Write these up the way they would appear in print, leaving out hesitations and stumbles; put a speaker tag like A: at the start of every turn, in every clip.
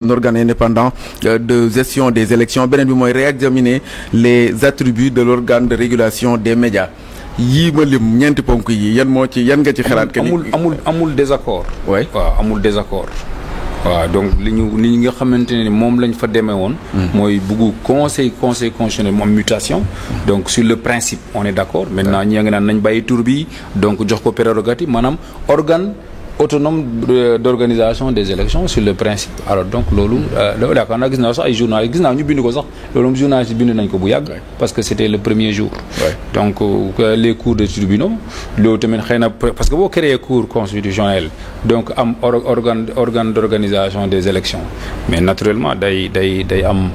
A: un organe indépendant de gestion des élections beneen bi mooy réexaminer les attributs de l'organe de régulation des médias yii ma lim ñeenti ponk yi yan nga ci xalaat que ni
B: amul désaccord.
A: oui
B: waaw amul désaccord. waaw donc li nga xamante ne moom lañ fa demee woon. mooy buggu conseil constitutionnel moom mutation. donc sur le principe on est d'accord maintenant ñi ngi naan nañ bàyyi tur bi donc jox ko prérogative maanaam organe autonome d'organisation des élections sur le principe alors donc loolu yaakaar naa gis naa sax ay journalistes gis naa ñu bind ko sax loolu moom journalistes bind nañ ko bu yàgg parce que c'était le premier jour donc les cours de tribunaux loolu tamit xëy na parce que boo créé cour constitutionnel donc am organe d'organisation des élections mais naturellement day am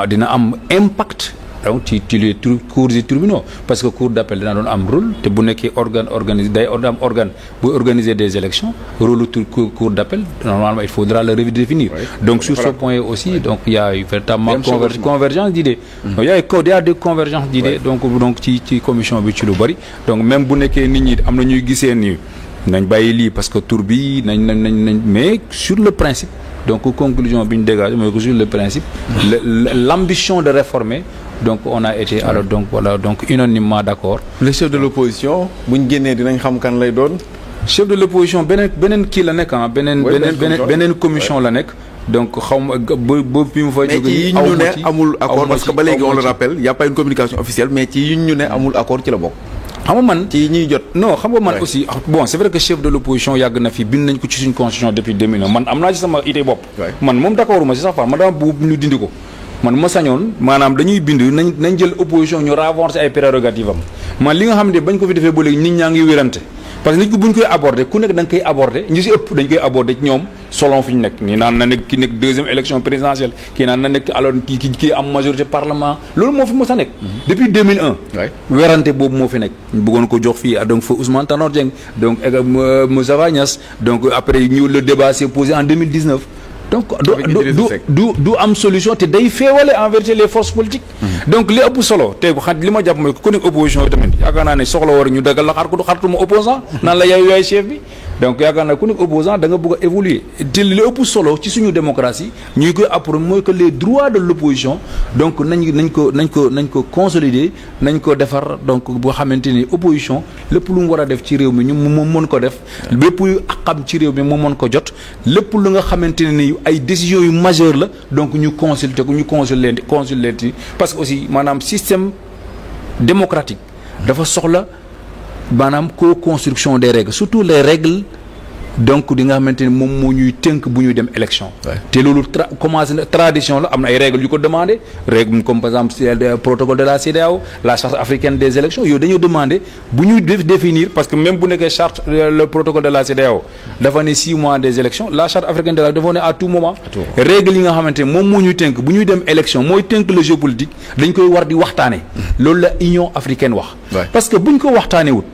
B: dina am impact donc ci les cours et tribunaux parce que cour d'appel dina doon am rôle te bu nekkee organe organisé day am organe buy organiser des élections rôle cour d'appel normalement il faudra le redéfinir donc sur ce point aussi donc il y a véritablement convergence d'idées il y a des convergences d'idées donc ci commission bi ci lu bari donc même bu nekkee nit ñi am na ñuy gisee ni nañ bàyyi lii parce que tour bi nañ mais sur le principe donc conclusion bi ñu dégagé mooy que sur le principe l'ambition de réformer donc on a été alors donc voilà donc unanimement d'accord.
A: le chef de l'opposition bu ñu génnee dinañ xam kan lay doon.
B: chef de l'opposition beneen kii la nekk beneen commission la nekk. donc xaw ma ba bi mu fa jógee.
A: mais ci yi ñu ne amul accord parce que ba léegi on le rappelle y a pas une communication officielle mais ci yi ñu ne amul accord ci la bokk.
B: xam nga man
A: ci ñuy jot.
B: non xam nga man aussi bon c'est vrai que chef de l'opposition yàgg na fi bind nañ ko ci suñ constitution depuis 2009 man am naa ci sama idée bopp. man moom d'accord ma ci sax man dama bëgg ñu dindi ko. man ma sañoon maanaam dañuy bind nañ jël opposition ñu renforcer ay prérogatives am man li nga xam ne bañ ko fi defee ba léegi nit ñaa ngi wérante parce que nit ko bu ñu koy aborder ku nekk da nga koy aborder ñu si ëpp dañ koy aborder ci ñoom selon fi ñu nekk nii naan na nekk ki nekk deuxième élection présidentielle kii naan na nekk alors kii am majorité parlement loolu moo fi mos a nekk depuis 2001 wérante boobu moo fi nekk ñu bëggoon ko jox fii donc fa Ousmane Tanor Dieng donc Moustapha Niasse donc après ñu le débat s'est posé en 2019 donc du am solution te day féewale en vérité les forces politiques donc li ëpp solo te li ma jàpp mooy ku nekk opposition yi tamit yaakaar naa ne soxla war ñu dagal la xartuma opposant naan la yaay chef bi donc yaakaar naa ku nekk opposant da nga bëgg a évoluer te li ëpp solo ci suñu démocratie ñuy koy apprendre mooy que les droits de l'opposition donc nañ ko consolider nañ ko defar donc boo xamante ni opposition lépp lu mu war a def ci réew mi ñu moom mën ko def lépp yu xam ci réew mi mu mën ko jot lépp lu nga xamante ni ay décisions yu majeures la donc ñu consulter ko ñu consulter parce que aussi maanaam système démocratique dafa soxla maanaam co-construction des règles surtout les règles donc di nga xamante ni moom moo ñuy tënk bu ñuy dem élection te loolu commencé na tradition la am na ay règles yu ko demandé règle comme par exemple le protocole de la CEDEAO la charte africaine des élections yooyu dañoo demandé bu ñuy définir parce que même bu nekkee charte le protocole de la CEDEAO dafa ne 6 mois des élections la charte africaine de la dafa ne à tout moment règles yi nga xamante ni moom moo ñuy tënk bu ñuy dem élection mooy tënk le jeu politique dañ koy war di waxtaane loolu la Union africaine wax parce que buñ ko waxtaane wut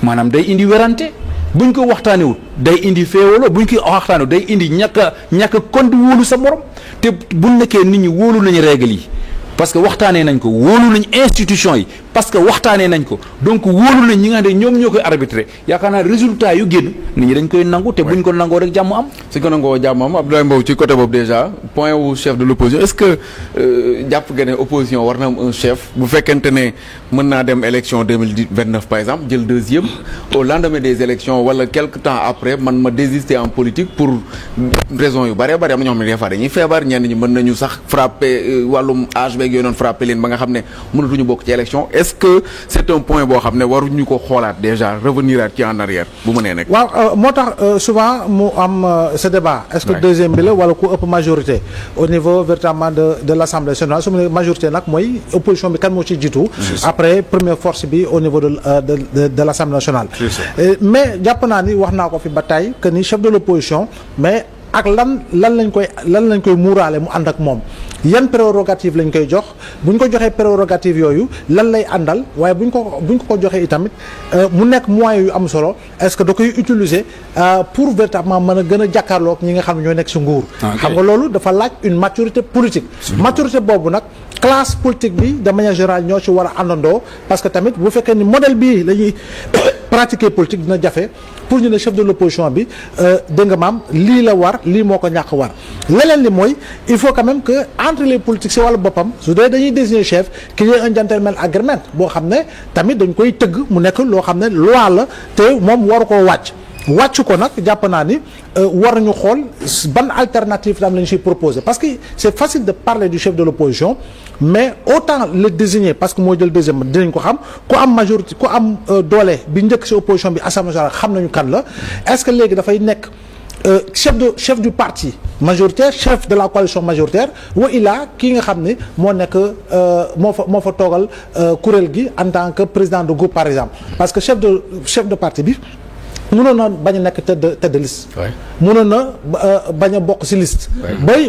B: maanaam day indi werante buñ ko waxtaanewul day indi féewaloo buñ ko waxtaanewul day indi ñàkk kon di wóolu sa morom te buñ nekkee nit ñi wóolu nañu règle yi parce que waxtaanee nañ ko wóolu nañ institution yi parce que waxtaanee nañ ko donc wóolu nañ ñi nga xam ne ñoom ñoo koy arbitrer yaakaar naa résultat yu génn nit ñi dañ koy nangu te buñ ko nangoo rek jàmm am.
A: si ko nangoo jàmm am Abdoulaye Mbow ci côté boobu déjà point wu chef de l'opposition est-ce que jàpp nga ne opposition war na am un chef bu fekkente ne mën naa dem élection 2029 par exemple jël deuxième au lendemain des élections wala quelque temps après man ma désister en politique pour raison yu bare bare am na ñoo xam ne des fois dañuy feebar ñenn ñi mën nañu sax frapper wàllum âge beeg yooyu noonu frapper leen ba nga xam ne mënatuñu bokk ci élection est-ce que c'est un point boo xam ne waruñu ko xoolaat déjà revenir ci en arrière bu mënee nekk.
C: waaw moo tax souvent mu am ce débat. est-ce que deuxième bi la wala ku ëpp majorité au niveau véritablement de l'Assemblée nationale su ma nee majorité nag mooy opposition bi kan moo ci jiitu. après première force bi au niveau de l'Assemblée nationale. mais jàpp naa ni wax naa ko fi ba tey que ni chef de l'opposition mais. ak lan lañ koy muuraale mu ànd ak moom yan prérogative lañ koy jox bu ñu ko joxee prérogative yooyu lan lay àndal waaye bu ñu ko joxee itamit mu nekk moyens yu am solo est-ce que da koy utiliser pour véritablement mën a gën a jàkkaarloo ak ñi nga xam ne ñoo nekk ci nguur. xam nga loolu dafa laaj une maturité politique. maturité boobu nag classe politique bi de manière générale ñoo ci war a àndandoo parce que tamit bu fekkee ni modèle bii lañuy pratiquer politique dina jafe pour ñu ne chef de l'opposition bi dégg nga maam lii la war lii moo ko ñàkk war leneen li mooy il faut quand même que entre les politiques si wàllu boppam su dee dañuy désigner chef qu'il y ait un gentleman agreement boo xam ne tamit dañ koy tëgg mu nekk loo xam ne loi la te moom waru koo wàcc ko nag jàpp naa ni war nañu xool ban alternative tam la ñu siy proposer parce que c'est facile de parler du chef de l'opposition mais autant le désigner parce que moo jël deuxième dinañ ko xam ku am majorité ku am doole bi njëkk si opposition bi assemblée nationale xam nañu kan la est-ce que léegi dafay nekk chef du parti majoritaire chef de la coalition majoritaire wa ilaa kii nga xam ne moo nekk moo fa toogal kuréel gi en tant que président de groupe par exemple parce que chef de parti bi mënoon na bañ a nekk tête de liste. mënoon na bañ a bokk ci liste.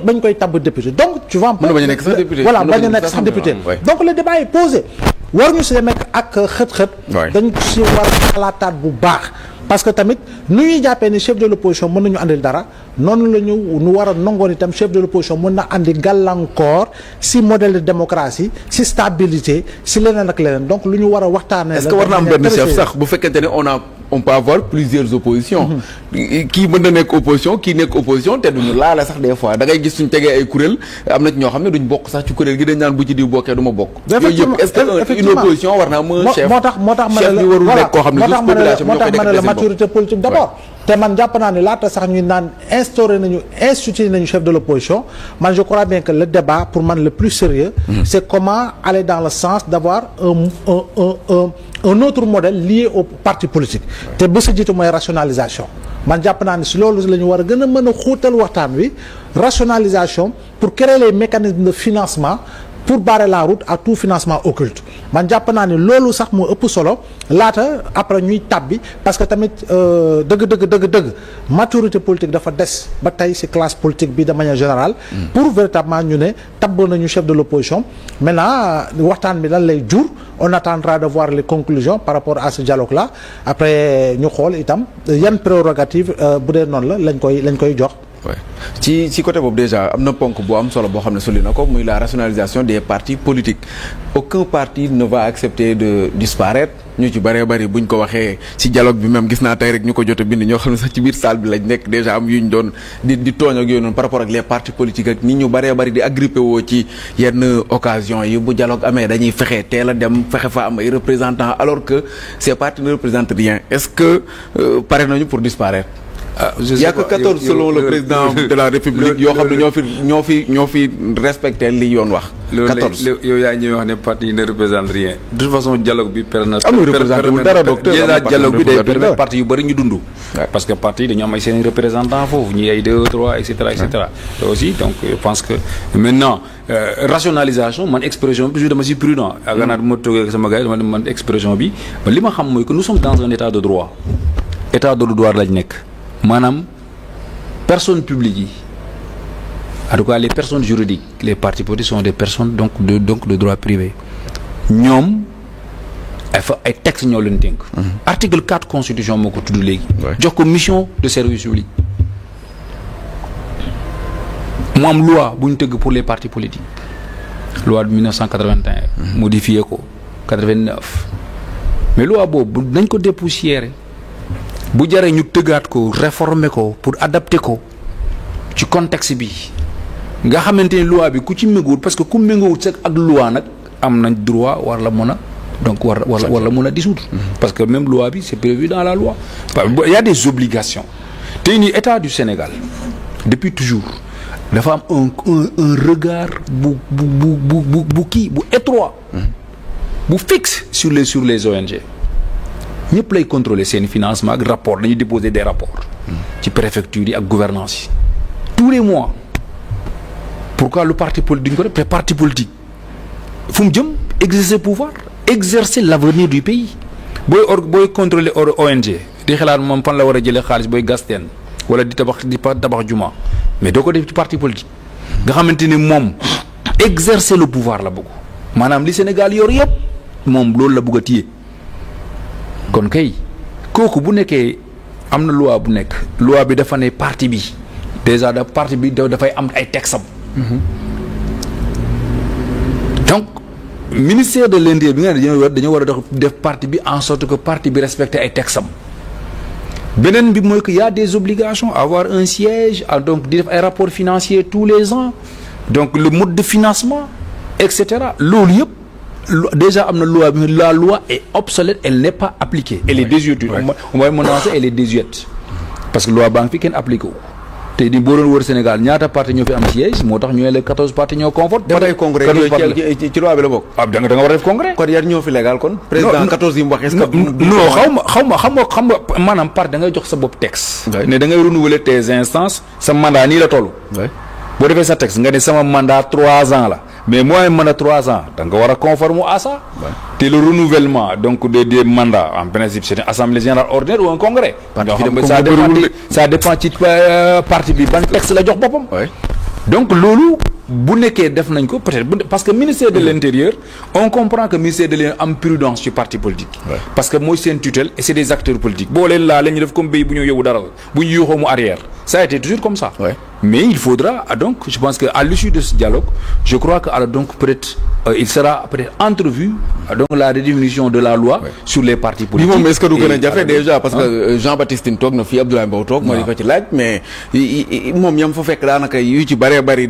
C: bañ koy tabb député donc tu vois.
A: bañ a nekk sax député
C: voilà bañ a nekk sax député. donc le débat est posé. war ñu si demee ak xët-xët. dañ si war a xalaataat bu baax. parce que tamit nu ñuy jàppee ni chef de l'opposition mën nañu andil dara noonu la ñu war a nangoon itam chef de l'opposition mën na andi gàllankoor ci modèle de démocratie ci stabilité ci leneen ak leneen donc lu ñu war a waxtaanee.
A: est-ce que war na am benn chef sax bu fekkente ne on peut avoir plusieurs oppositions. kii mën na nekk opposition kii nekk opposition te duñu laale sax des fois da ngay gis suñ tegee ay kuréel am na ci ñoo xam ne duñ bokk sax ci kuréel gi dañ naan bu ci diw bokkee du ma bokk. yooyu yëpp est-ce que une opposition war naa am un chef.
C: moo tax
A: chef bi warul nekk koo xam ne juste population bi ñoo koy
C: la maturité politique d'abord. te man jàpp naa ne laata sax ñu naan institué nañu chef de l'opposition man je crois bien que le débat pour man le plus sérieux c'est comment aller dans le sens d'avoir un autre modèle lié au parti politique te ba sa jiitu mooy rationalisation man jàpp naa ne si loolu la ñu war a gën a mën a xóotal waxtaan wi rationalisation pour créer les mécanismes de financement pour barrer la route à tout financement occulte man jàpp naa ne loolu sax moo ëpp solo laata après ñuy tabbi parce que tamit dëgg maturité politique dafa des ba tey ci classe politique bi de manière générale pour véritablement ñu ne tabb nañu chef de l'opposition maintenant waxtaan bi lan lay jur on attendra de voir les conclusions par rapport à ce dialogue là après ñu xool itam yan prérogative bu dee noonu la lañ koy jox.
A: Ouais. ci côté boobu déjà am na ponk bu am solo boo xam ne soli na ko muy la rationalisation des partis politiques aucun parti ne va accepter de disparaître ñu ci bëree bëri buñ ko waxee ci dialogue bi même gis naa tey rek ñu ko jot a bind ñoo xam ne sax ci biir salle bi lañ nekk déjà am yuñ doon di tooñ ak yooyu noonu par rapport ak les partis politiques ak nit ñu bëree bëri di agrippé woo ci yenn occasion yi bu dialogue amee dañuy fexe teel a dem fexe fa am ay représentants alors que ces partis ne représentent rien est-ce que pare nañu pour disparaître. Il y a que 14 selon le président de la République yoo xam ne ñoo fi respecté li yoon wax. 14
B: yow yaa ñuy wax ne parti yi ne représente rien de toute façon dialogue bi
A: déjà
B: dialogue bi day permettre parti yu bëri ñu dund. parce que parti dañu am ay seen représentants foofu ñi ay 2 3 et cetera et cetera. te aussi donc je pense que maintenant rationalisation man expression bi toujours dama si prudent. ak gannaaw bu ma toogee ak sama gars yi dama ne man expression bi li ma xam mooy que nous sommes dans un état de droit état de droit lañ nekk. maanaam personnes publiques yi en tout cas les personnes juridiques les partis politiques sont des personnes donc de droit privé ñoom ay textes ñoo leen tënk. article 4 constitution moo ko tudd léegi. jox ko mission de service public. mu am loi bu ñu tëgg pour les partis politiques loi de 1981. modifié ko 89 mais loi boobu nañ ko dépoussiérer. bu jaree ñu tëggaat ko réformer ko pour adapter ko ci contexte bi nga xamante ni loi bi ku ci méngoowul parce que ku méngoowul sax ak loi nag am nañ droit war la mën a donc war la mën a dissoudre parce que même loi bi c'est prévu dans la loi il y a des obligations tey nii état du Sénégal depuis toujours dafa am un regard bu étroit bu fixe sur les ONG ñëpp lay contrôler seen financement ak rapport dañuy déposer des rapports ci préfecture yi ak gouvernance yi tous les mois pourquoi le parti politique duñ ko def te parti politique fu mu jëm exercer pouvoir exercer l'avenir du pays booy contrôler ONG di xalaat moom fan la war a jëlee xaalis booy gas teen wala di tabax juma mais doo ko def ci parti politique nga xamante ni moom exercer le pouvoir la bëgg maanaam li Sénégal yor yëpp moom loolu la bëgg a téye kon kay kooku bu nekkee am na loi bu nekk loi bi dafa ne parti bi déjà dafay am ay texam donc ministère de l'Intérieur bi nga ne dañoo war a def parti bi en sorte que parti bi respecte ay textes am beneen bi mooy que y a des obligations avoir un siège donc di def ay rapports financiers tous les ans donc le mode de financement et cetera loolu yëpp déjà am na loi bi la loi est obsolète elle n'est pas appliquée elle est désuète on va menacer elle est désuète parce que loi baa ngi fi kenn appliqué wu te di boo doon wër Sénégal ñaata parti ñoo fi am siège moo tax ñooy les 14 partis ñoo conforte
A: def ay congrès ci loi bi la bokk.
B: da nga war a def congrès.
A: kon yan ñoo fi légal kon. président 14 yi mu wax est-ce que.
B: non xaw ma maanaam parti da ngay jox sa bopp texte. ne da ngay renouveler tes instances sa mandat nii la toll. boo defee sa texte nga ne sama mandat 3 ans la mais mooy mandat 3 ans da nga war a conformer à ça. te le renouvellement donc des mandats en principe c'est une assemblée générale ordinaire ou un congrès. ça dépend ci parti bi ban texte la jox boppam. donc loolu bu nekkee def nañ ko peut-être parce que ministère de l'Intérieur on comprend que ministère de l'Intérieur am prudence ci parti politique. parce que mooy seen tutelle et c'est des acteurs politiques boo leen laa la ñu def comme béy bu ñu yóbbu dara bu ñu yuuxoo mu arrière ça a été toujours comme ça. mais il faudra donc je pense que à l'issue de ce dialogue je crois que donc peut-être il sera peut-être entrevu donc la redéfinition de la loi sur les partis politiques.
A: bi moom est-ce que du gën a jafe déjà parce que Jean-Baptiste Tine toog na fii Abdoulaye Mbow toog. moo di ko ci laaj mais moom ñam fa fekk daanaka yu ci bëree bëri